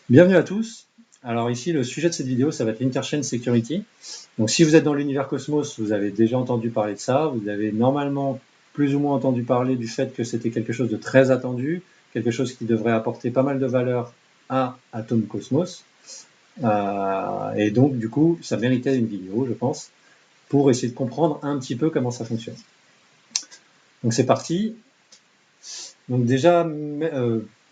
Bienvenue à tous. Alors ici, le sujet de cette vidéo, ça va être l'Interchain Security. Donc si vous êtes dans l'univers Cosmos, vous avez déjà entendu parler de ça. Vous avez normalement plus ou moins entendu parler du fait que c'était quelque chose de très attendu, quelque chose qui devrait apporter pas mal de valeur à Atom Cosmos. Et donc du coup, ça méritait une vidéo, je pense, pour essayer de comprendre un petit peu comment ça fonctionne. Donc c'est parti. Donc déjà,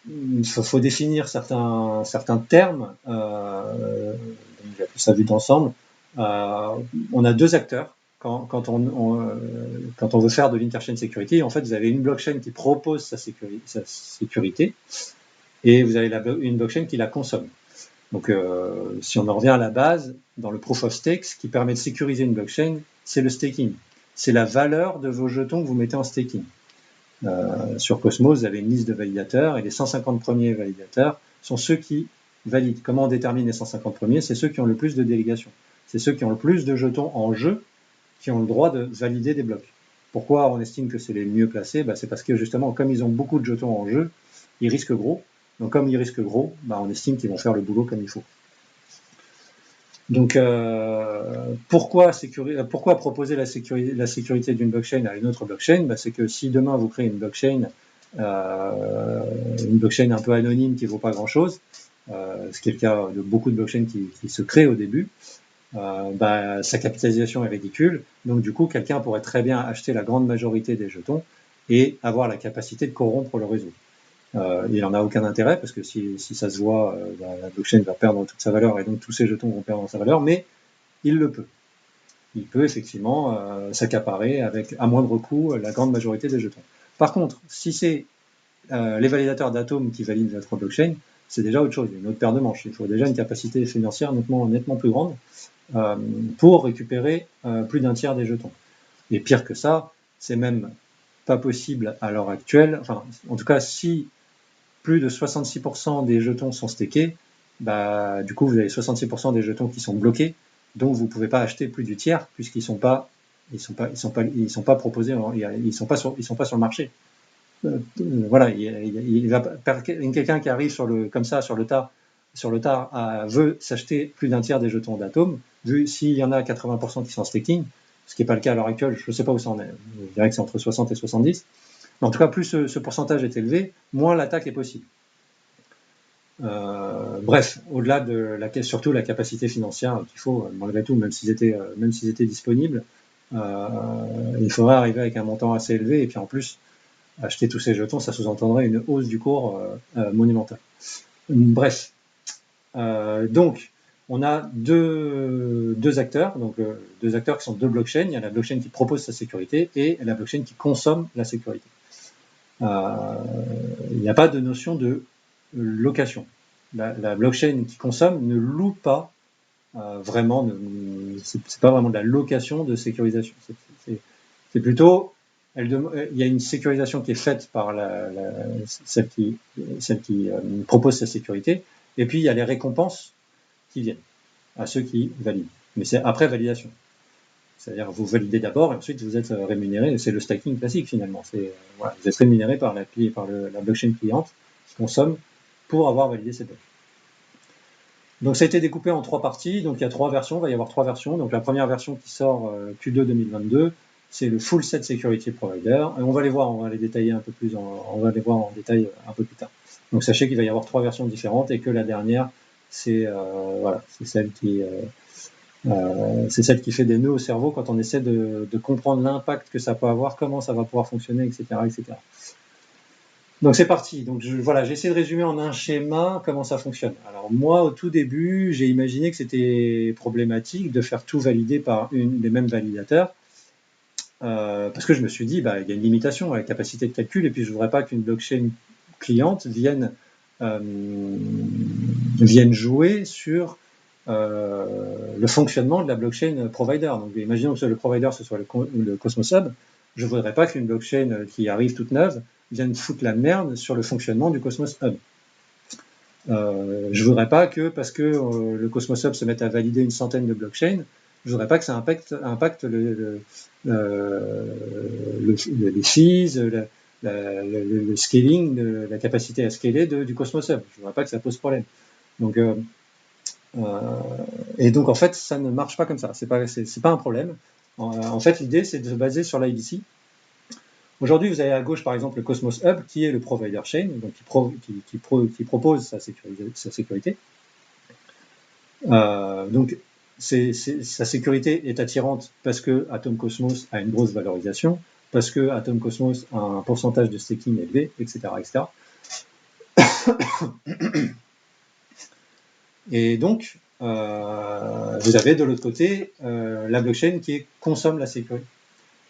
il faut définir certains termes. J'ai appelé ça vue d'ensemble. On a deux acteurs quand on veut faire de l'interchain security. En fait, vous avez une blockchain qui propose sa sécurité et vous avez une blockchain qui la consomme. Donc, si on en revient à la base, dans le proof of stake, ce qui permet de sécuriser une blockchain, c'est le staking. C'est la valeur de vos jetons que vous mettez en staking. Sur Cosmos, vous avez une liste de validateurs et les 150 premiers validateurs sont ceux qui valident. Comment on détermine les 150 premiers? C'est ceux qui ont le plus de délégations. C'est ceux qui ont le plus de jetons en jeu qui ont le droit de valider des blocs. Pourquoi on estime que c'est les mieux placés? C'est parce que justement, comme ils ont beaucoup de jetons en jeu, ils risquent gros. Donc comme ils risquent gros, on estime qu'ils vont faire le boulot comme il faut. Donc, pourquoi proposer la sécurité d'une blockchain à une autre blockchain? C'est que si demain vous créez une blockchain un peu anonyme qui ne vaut pas grand-chose, ce qui est le cas de beaucoup de blockchains qui se créent au début, sa capitalisation est ridicule. Donc, du coup, quelqu'un pourrait très bien acheter la grande majorité des jetons et avoir la capacité de corrompre le réseau. Il n'en a aucun intérêt parce que si ça se voit, la blockchain va perdre toute sa valeur et donc tous ces jetons vont perdre sa valeur, mais il le peut. Il peut effectivement s'accaparer avec à moindre coût la grande majorité des jetons. Par contre, si c'est les validateurs d'Atom qui valident votre blockchain, c'est déjà autre chose, une autre paire de manches. Il faut déjà une capacité financière nettement plus grande pour récupérer plus d'un tiers des jetons. Et pire que ça, c'est même pas possible à l'heure actuelle. Enfin, en tout cas, si plus de 66% des jetons sont stakés, du coup, vous avez 66% des jetons qui sont bloqués, donc vous ne pouvez pas acheter plus du tiers puisqu'ils ne sont pas proposés, ils ne sont pas sur le marché. Voilà, quelqu'un qui arrive comme ça sur le tas, veut s'acheter plus d'un tiers des jetons d'Atom, vu s'il y en a 80% qui sont en staking, ce qui n'est pas le cas à l'heure actuelle, je ne sais pas où ça en est, je dirais que c'est entre 60 et 70, mais en tout cas, plus ce pourcentage est élevé, moins l'attaque est possible. Bref, au-delà de surtout la capacité financière qu'il faut, malgré tout, même s'ils étaient disponibles, il faudrait arriver avec un montant assez élevé, et puis en plus, acheter tous ces jetons, ça sous-entendrait une hausse du cours monumentale. Bref, donc, on a deux acteurs, donc deux acteurs qui sont deux blockchains. Il y a la blockchain qui propose sa sécurité et la blockchain qui consomme la sécurité. Il n'y a pas de notion de location. La blockchain qui consomme ne loue pas vraiment, c'est pas vraiment de la location de sécurisation. C'est plutôt, il y a une sécurisation qui est faite par celle qui propose sa sécurité, et puis il y a les récompenses qui viennent à ceux qui valident. Mais c'est après validation. C'est-à-dire vous validez d'abord et ensuite vous êtes rémunéré. C'est le stacking classique finalement. Voilà, vous êtes rémunéré par la blockchain cliente qui consomme pour avoir validé ces blocs. Donc ça a été découpé en trois parties. Donc il y a trois versions. Il va y avoir trois versions. Donc la première version qui sort Q2 2022, c'est le Full Set Security Provider. Et on va les voir, on va les détailler un peu plus, on va les voir en détail un peu plus tard. Donc sachez qu'il va y avoir trois versions différentes et que la dernière, c'est celle qui fait des nœuds au cerveau quand on essaie de comprendre l'impact que ça peut avoir, comment ça va pouvoir fonctionner, etc., etc. Donc c'est parti. Donc j'ai essayé de résumer en un schéma comment ça fonctionne. Alors moi, au tout début, j'ai imaginé que c'était problématique de faire tout valider par les mêmes validateurs, parce que je me suis dit, il y a une limitation à la capacité de calcul, et puis je ne voudrais pas qu'une blockchain cliente vienne jouer sur le fonctionnement de la blockchain provider. Donc imaginons que le provider ce soit le Cosmos Hub, je ne voudrais pas qu'une blockchain qui arrive toute neuve vienne foutre la merde sur le fonctionnement du Cosmos Hub. Je ne voudrais pas que, parce que le Cosmos Hub se mette à valider une centaine de blockchains, je ne voudrais pas que ça impacte les fees, le scaling, la capacité à scaler du Cosmos Hub. Je ne voudrais pas que ça pose problème. Donc, et donc en fait, ça ne marche pas comme ça. C'est pas un problème. En fait, l'idée, c'est de se baser sur l'IBC. Aujourd'hui, vous avez à gauche, par exemple, le Cosmos Hub, qui est le provider chain, donc qui propose sa sécurité. Donc, sa sécurité est attirante parce que Atom Cosmos a une grosse valorisation, parce que Atom Cosmos a un pourcentage de staking élevé, etc., etc. Et donc, vous avez de l'autre côté la blockchain qui consomme la sécurité.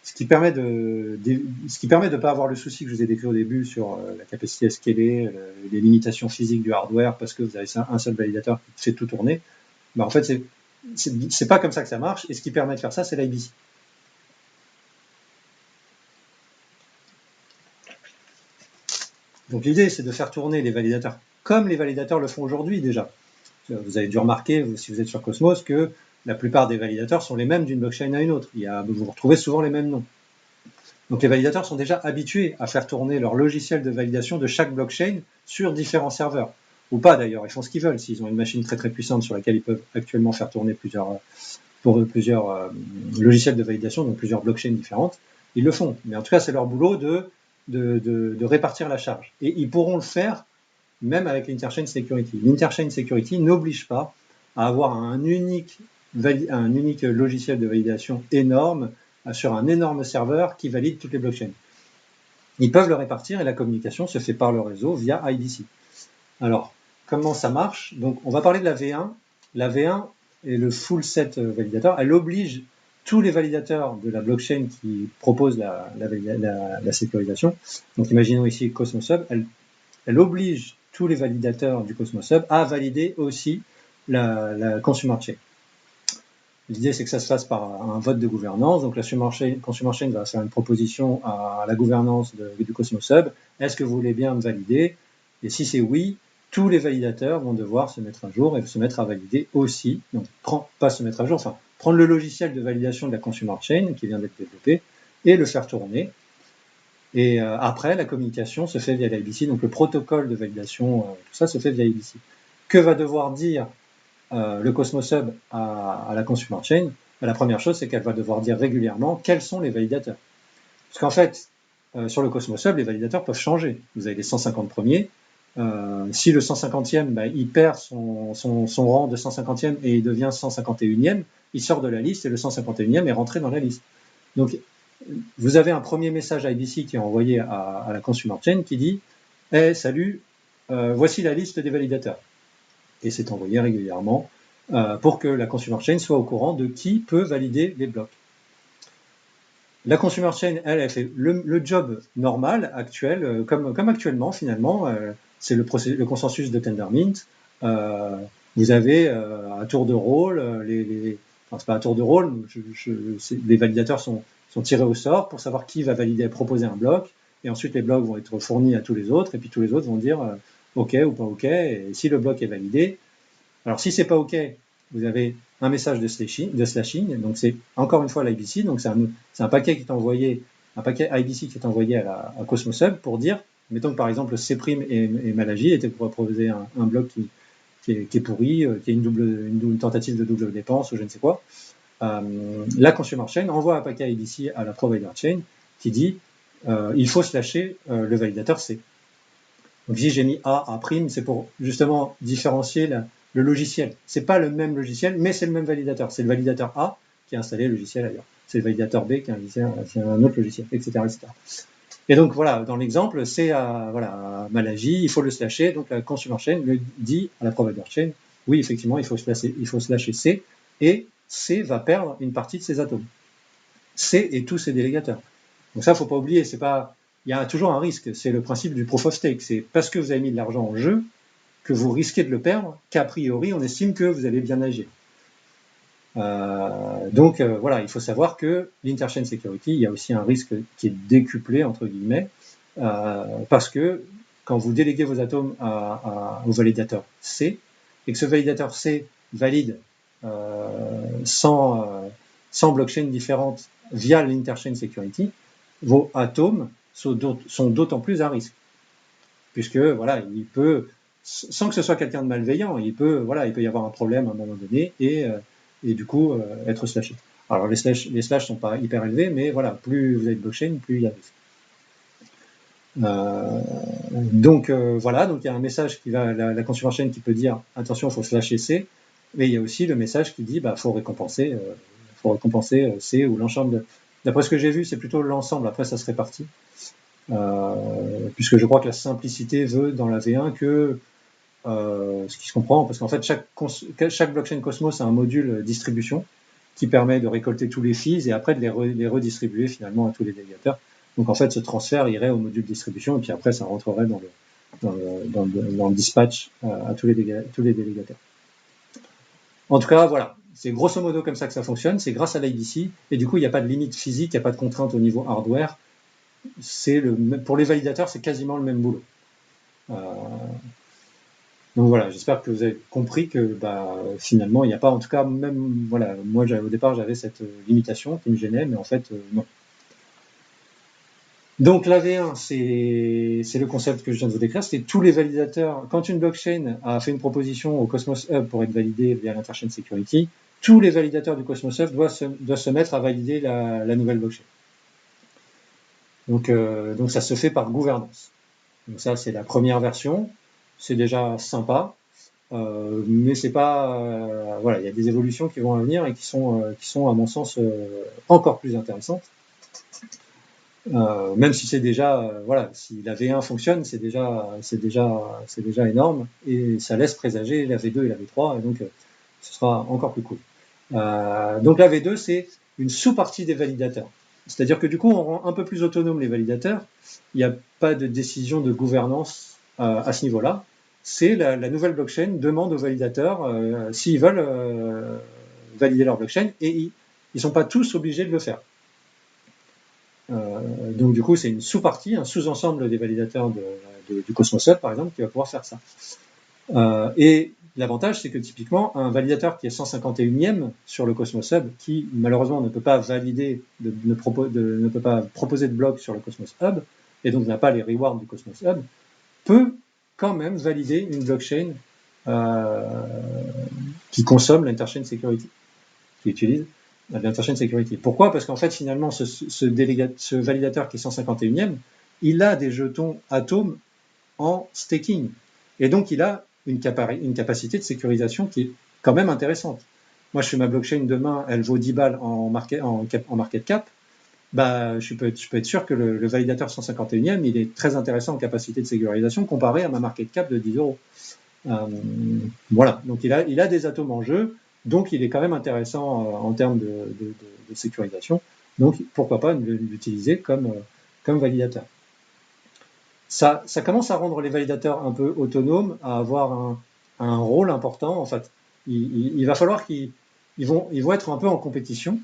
Ce qui permet de ne pas avoir le souci que je vous ai décrit au début sur la capacité à scaler, les limitations physiques du hardware, parce que vous avez un seul validateur qui fait tout tourner. Ben, en fait, c'est pas comme ça que ça marche, et ce qui permet de faire ça, c'est l'IBC. Donc l'idée, c'est de faire tourner les validateurs comme les validateurs le font aujourd'hui déjà. Vous avez dû remarquer, si vous êtes sur Cosmos, que la plupart des validateurs sont les mêmes d'une blockchain à une autre. Vous retrouvez souvent les mêmes noms. Donc les validateurs sont déjà habitués à faire tourner leur logiciel de validation de chaque blockchain sur différents serveurs. Ou pas d'ailleurs, ils font ce qu'ils veulent. S'ils ont une machine très très puissante sur laquelle ils peuvent actuellement faire tourner plusieurs logiciels de validation, donc plusieurs blockchains différentes, ils le font. Mais en tout cas, c'est leur boulot de répartir la charge. Et ils pourront le faire même avec l'Interchain Security. L'Interchain Security n'oblige pas à avoir un unique logiciel de validation énorme sur un énorme serveur qui valide toutes les blockchains. Ils peuvent le répartir et la communication se fait par le réseau via IBC. Alors, comment ça marche? Donc, on va parler de la V1. La V1 est le full set validateur. Elle oblige tous les validateurs de la blockchain qui propose la sécurisation. Donc, imaginons ici Cosmos Hub. Elle oblige tous les validateurs du Cosmos Hub à valider aussi la consumer chain. L'idée, c'est que ça se fasse par un vote de gouvernance. Donc, la consumer chain va faire une proposition à la gouvernance du Cosmos Hub. Est-ce que vous voulez bien me valider? Et si c'est oui, tous les validateurs vont devoir se mettre à jour et se mettre à valider aussi. Donc, pas se mettre à jour, enfin, prendre le logiciel de validation de la consumer chain qui vient d'être développé et le faire tourner. Et après, la communication se fait via l'IBC, donc le protocole de validation, tout ça se fait via IBC. Que va devoir dire le Cosmos Hub à la consumer chain? La première chose, c'est qu'elle va devoir dire régulièrement quels sont les validateurs. Parce qu'en fait, sur le Cosmos Hub, les validateurs peuvent changer. Vous avez les 150 premiers. Si le 150e, il perd son rang de 150e et il devient 151e, il sort de la liste et le 151e est rentré dans la liste. Donc, vous avez un premier message IBC qui est envoyé à la consumer chain qui dit hey, salut, voici la liste des validateurs. Et c'est envoyé régulièrement pour que la consumer chain soit au courant de qui peut valider les blocs. La consumer chain, elle fait le job normal, actuel, comme actuellement finalement, c'est le consensus de Tendermint. Vous avez à tour de rôle, enfin c'est pas à tour de rôle, les validateurs sont tirés au sort pour savoir qui va proposer un bloc, et ensuite les blocs vont être fournis à tous les autres, et puis tous les autres vont dire OK ou pas OK, et si le bloc est validé, alors si c'est pas OK, vous avez un message de slashing, donc c'est encore une fois l'IBC, donc c'est un paquet qui est envoyé, un paquet IBC qui est envoyé à Cosmos Hub pour dire, mettons que par exemple C' et Malagy étaient pour proposer un bloc qui est pourri, qui est une tentative de double dépense ou je ne sais quoi. La consumer chain envoie un paquet IBC à la provider chain qui dit il faut slasher le validateur C. Donc ici j'ai mis A prime, c'est pour justement différencier le logiciel. C'est pas le même logiciel, mais c'est le même validateur. C'est le validateur A qui a installé le logiciel ailleurs. C'est le validateur B qui a un autre logiciel, etc., etc. Et donc voilà, dans l'exemple, c'est à Malagy, il faut le slasher. Donc la consumer chain le dit à la provider chain, oui, effectivement, il faut slasher C, et C va perdre une partie de ses atomes. C et tous ses délégateurs. Donc ça, faut pas oublier, il y a toujours un risque. C'est le principe du proof of stake. C'est parce que vous avez mis de l'argent en jeu que vous risquez de le perdre, qu'a priori, on estime que vous allez bien agir. Donc voilà, il faut savoir que l'Interchain Security, il y a aussi un risque qui est décuplé, entre guillemets, parce que quand vous déléguez vos atomes au validateur C, et que ce validateur C valide 100 blockchains différentes via l'Interchain Security, vos atomes sont d'autant plus à risque. Puisque voilà, il peut sans que ce soit quelqu'un de malveillant. Il peut y avoir un problème à un moment donné et du coup être slashé. Alors les slash sont pas hyper élevés, mais voilà, plus vous avez de blockchain, plus il y a de risques. Donc voilà, donc il y a un message qui va, la consumer chain qui peut dire attention, il faut slasher C, mais il y a aussi le message qui dit faut récompenser C ou l'ensemble. D'après ce que j'ai vu, c'est plutôt l'ensemble. Après, ça se répartit, puisque je crois que la simplicité veut dans la V1 que ce qui se comprend, parce qu'en fait chaque blockchain Cosmos a un module distribution qui permet de récolter tous les fees et après de les redistribuer finalement à tous les délégateurs. Donc en fait, ce transfert irait au module distribution et puis après, ça rentrerait dans le dispatch à tous les délégateurs. En tout cas, voilà, c'est grosso modo comme ça que ça fonctionne. C'est grâce à l'IBC et du coup, il n'y a pas de limite physique, il n'y a pas de contrainte au niveau hardware. Pour les validateurs, c'est quasiment le même boulot. Donc voilà, j'espère que vous avez compris que finalement, il n'y a pas, en tout cas, même, voilà, moi au départ j'avais cette limitation qui me gênait, mais en fait, non. Donc la V1, c'est le concept que je viens de vous décrire, c'est tous les validateurs. Quand une blockchain a fait une proposition au Cosmos Hub pour être validée via l'Interchain Security, tous les validateurs du Cosmos Hub doivent se mettre à valider la nouvelle blockchain. Donc ça se fait par gouvernance. Donc ça, c'est la première version. C'est déjà sympa. Mais c'est pas voilà, il y a des évolutions qui vont à venir et qui sont à mon sens encore plus intéressantes. Même si c'est déjà voilà, si la V1 fonctionne, c'est déjà énorme et ça laisse présager la V2 et la V3 et donc ce sera encore plus cool. Donc la V2 c'est une sous-partie des validateurs. C'est-à-dire que du coup on rend un peu plus autonome les validateurs. Il n'y a pas de décision de gouvernance à ce niveau-là. C'est la nouvelle blockchain demande aux validateurs s'ils veulent valider leur blockchain et ils ne sont pas tous obligés de le faire. Donc du coup, c'est une sous-partie, un sous-ensemble des validateurs du Cosmos Hub, par exemple, qui va pouvoir faire ça. Et l'avantage, c'est que typiquement, un validateur qui est 151e sur le Cosmos Hub, qui malheureusement ne peut pas valider, ne peut pas proposer de bloc sur le Cosmos Hub, et donc n'a pas les rewards du Cosmos Hub, peut quand même valider une blockchain qui consomme l'Interchain Security, qui utilise l'Interchain Security. Pourquoi? Parce qu'en fait, finalement, ce validateur qui est 151e, il a des jetons Atom en staking. Et donc, il a une capacité de sécurisation qui est quand même intéressante. Moi, je fais ma blockchain demain, elle vaut 10 balles en market cap. Je peux être sûr que le validateur 151e, il est très intéressant en capacité de sécurisation comparé à ma market cap de 10 euros. Voilà, donc il a des atomes en jeu, donc il est quand même intéressant en termes de sécurisation. Donc pourquoi pas l'utiliser comme validateur. Ça commence à rendre les validateurs un peu autonomes, à avoir un rôle important. En fait, il va falloir qu'ils vont être un peu en compétition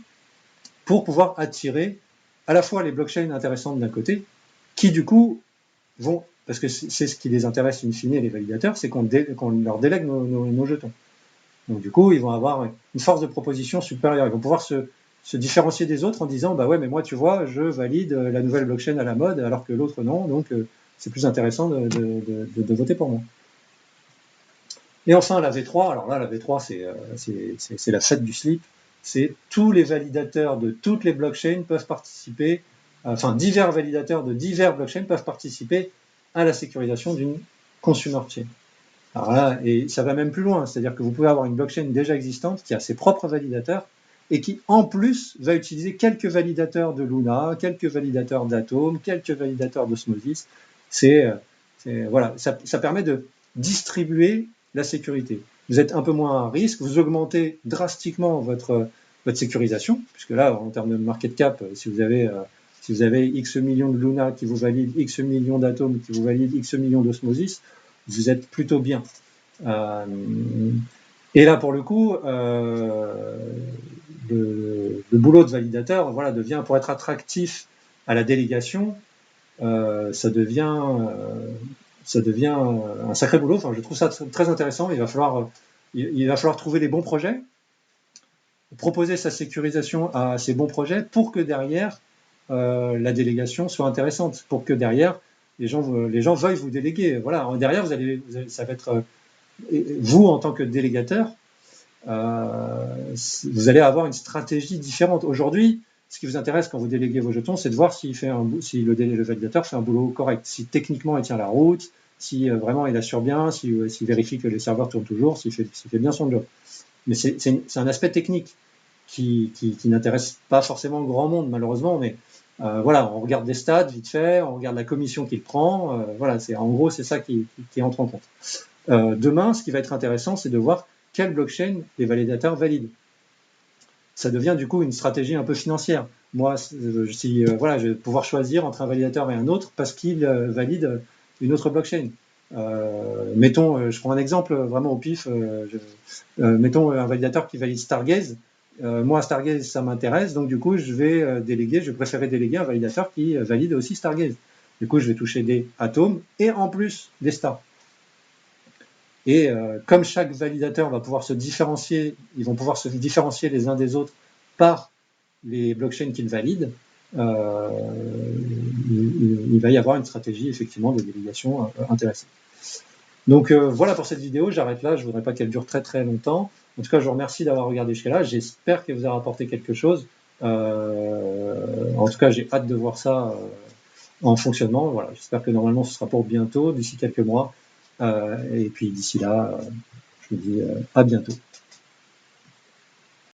pour pouvoir attirer à la fois les blockchains intéressantes d'un côté, qui du coup vont, parce que c'est ce qui les intéresse in fine, les validateurs, c'est qu'on leur délègue nos jetons. Donc du coup, ils vont avoir une force de proposition supérieure. Ils vont pouvoir se différencier des autres en disant, bah ouais, mais moi, tu vois, je valide la nouvelle blockchain à la mode, alors que l'autre non, donc c'est plus intéressant de voter pour moi. Et enfin, la V3, alors là, la V3, c'est la fête du slip. C'est tous les validateurs de toutes les blockchains peuvent participer, enfin, divers validateurs de divers blockchains peuvent participer à la sécurisation d'une consumer chain. Alors là, et ça va même plus loin, c'est-à-dire que vous pouvez avoir une blockchain déjà existante qui a ses propres validateurs et qui, en plus, va utiliser quelques validateurs de Luna, quelques validateurs d'Atom, quelques validateurs d'Osmosis. Voilà, ça permet de distribuer la sécurité. Vous êtes un peu moins à risque, vous augmentez drastiquement votre sécurisation, puisque là, en termes de market cap, si vous avez X millions de Luna qui vous valide, X millions d'Atom qui vous valide, X millions d'Osmosis, vous êtes plutôt bien. Et là, pour le coup, le boulot de validateur, voilà, devient, pour être attractif à la délégation, ça devient un sacré boulot. Enfin, je trouve ça très intéressant. Il va falloir trouver les bons projets, proposer sa sécurisation à ces bons projets pour que derrière la délégation soit intéressante, pour que derrière les gens veuillent vous déléguer. Voilà, derrière, ça va être vous en tant que délégateur, vous allez avoir une stratégie différente. Aujourd'hui, ce qui vous intéresse quand vous déléguez vos jetons, c'est de voir si le validateur fait un boulot correct, si techniquement il tient la route, si vraiment il assure bien, s'il vérifie que les serveurs tournent toujours, s'il fait bien son job. Mais c'est un aspect technique qui n'intéresse pas forcément grand monde, malheureusement, mais voilà, on regarde des stats vite fait, on regarde la commission qu'il prend, voilà, en gros, c'est ça qui entre en compte. Demain, ce qui va être intéressant, c'est de voir quelle blockchain les validateurs valident. Ça devient du coup une stratégie un peu financière. Moi, voilà, je vais pouvoir choisir entre un validateur et un autre parce qu'il valide une autre blockchain. Mettons, je prends un exemple vraiment au pif, mettons un validateur qui valide Stargaze. Moi, Stargaze, ça m'intéresse, donc du coup, je vais préférer déléguer un validateur qui valide aussi Stargaze. Du coup, je vais toucher des atomes et en plus des stars. Et comme chaque validateur va pouvoir se différencier, ils vont pouvoir se différencier les uns des autres par les blockchains qu'ils valident, il va y avoir une stratégie effectivement de délégation intéressante. Donc voilà pour cette vidéo, j'arrête là, je ne voudrais pas qu'elle dure très très longtemps. En tout cas, je vous remercie d'avoir regardé jusqu'à là, j'espère qu'elle vous a rapporté quelque chose. En tout cas, j'ai hâte de voir ça en fonctionnement. Voilà, j'espère que normalement ce sera pour bientôt, d'ici quelques mois. Et puis d'ici là, je vous dis à bientôt.